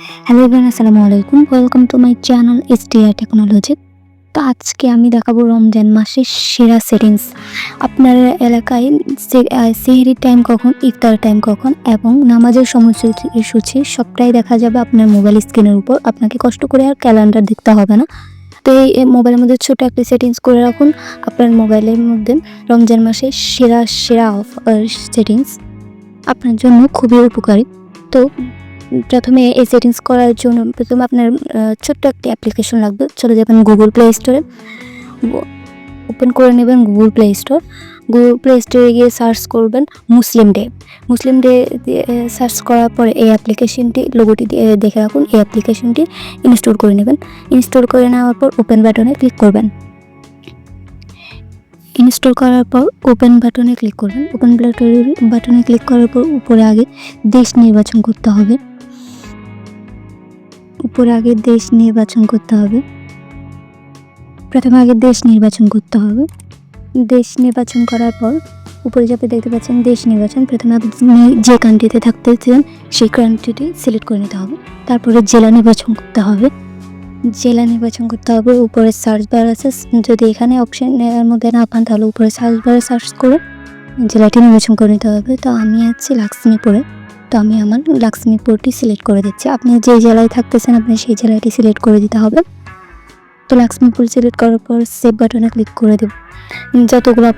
Hello everyone, আসসালামু আলাইকুম। Welcome to my channel STI technology. তো আজকে আমি দেখাবো রমজান মাসের সেরা সেটিংস। আপনার এলাকায় সেহরির টাইম কখন, ইফতার টাইম কখন এবং নামাজের সময়সূচি সবটাই দেখা যাবে আপনার মোবাইল স্ক্রিনের উপর। আপনাকে কষ্ট করে আর ক্যালেন্ডার দেখতে হবে না। তো এই মোবাইলের মধ্যে ছোটো একটা সেটিংস করে রাখুন আপনার মোবাইলের মধ্যে। রমজান মাসের সেরা সেরা সেটিংস আপনার জন্য খুবই উপকারী। তো প্রথমে এই সেটিংস করার জন্য প্রথমে আপনার ছোট্ট একটি অ্যাপ্লিকেশন লাগবে। চলে যাবেন গুগল প্লে স্টোরে, ওপেন করে নেবেন গুগল প্লে স্টোরে গিয়ে সার্চ করবেন মুসলিম ডে সার্চ করার পরে এই অ্যাপ্লিকেশনটি লোগোটি দেখে রাখুন। এই অ্যাপ্লিকেশনটি ইনস্টল করে নেবেন। ইনস্টল করে নেওয়ার পর ওপেন বাটনে ক্লিক করবেন। ইনস্টল করার পর ওপেন বাটনে ক্লিক করবেন। ওপেন বাটনে ক্লিক করার পর উপরে আগে দেশ নির্বাচন করতে হবে। প্রথমে আগে দেশ নির্বাচন করতে হবে। দেশ নির্বাচন করার পর উপরে যাতে দেখতে পাচ্ছেন দেশ নির্বাচন। প্রথমে আপনি যে কান্ট্রিতে থাকতে চান সেই কান্ট্রিটি সিলেক্ট করে নিতে হবে। তারপরে জেলা নির্বাচন করতে হবে। উপরে সার্চ বার আছে, যদি এখানে অপশনের মধ্যে না পান তাহলে উপরে সার্চ বারে সার্চ করে জেলাটি নির্বাচন করে নিতে হবে। তো আমি আছি লাক্সমিপুরে, তো আমি আমার লাক্সমিপুরটি সিলেক্ট করে দিচ্ছি। আপনি যে জেলায় থাকতেছেন আপনি সেই জেলাটি সিলেক্ট করে দিতে হবে। তো লাক্সমিপুর সিলেক্ট করার পর সেভ বাটনে ক্লিক করে দেব। যতগুলো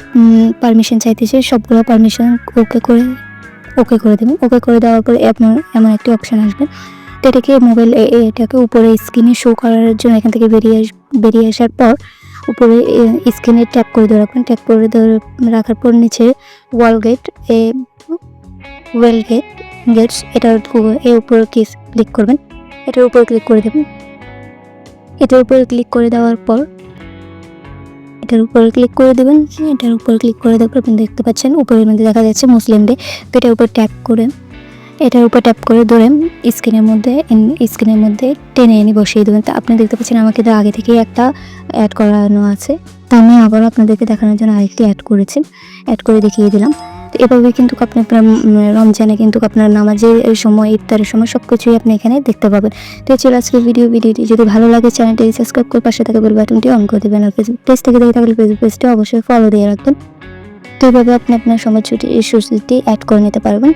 পারমিশন চাইতেছে সবগুলো পারমিশন ওকে করে দেবেন। ওকে করে দেওয়ার পরে আপনার এমন একটি অপশান আসবে। তো এটাকে উপরে স্ক্রিনে শো করার জন্য এখান থেকে বেরিয়ে আসার পর উপরে স্ক্রিনে ট্যাপ করে ধরে রাখবেন। ট্যাপ করে ধরে রাখার পর নিচে গেটস এটার উপরে ক্লিক করবেন। এটার উপরে ক্লিক করে দেবেন। এটার উপরে ক্লিক করে দেওয়ার পর এটার উপরে ক্লিক করে দেবেন। আপনি দেখতে পাচ্ছেন উপরের মধ্যে দেখা যাচ্ছে মুসলিম ডে। তো এটার উপর ট্যাপ করে ধরে স্ক্রিনের মধ্যে টেনে এনে বসিয়ে দেবেন। তা আপনি দেখতে পাচ্ছেন আমাকে তো আগে থেকেই একটা অ্যাড করানো আছে। তা আমি আবারও আপনাদেরকে দেখানোর জন্য আরেকটি অ্যাড করে দেখিয়ে দিলাম। তো এভাবে কিন্তু আপনি আপনার রমজানে কিন্তু আপনার নামাজের সময়, ইফতারের সময় সব কিছুই আপনি এখানে দেখতে পাবেন। তো ছিল আজকের ভিডিওটি যদি ভালো লাগে চ্যানেলটি সাবস্ক্রাইব করে পাশে থাকা বেল বাটনটি অন করে দেবেন। আর ফেসবুক পেজ থেকে দেখে থাকলে ফেসবুক পেজটি অবশ্যই ফলো দিয়ে রাখবেন। তো এভাবে আপনি আপনার সময়সূচি অ্যাড করে নিতে পারবেন।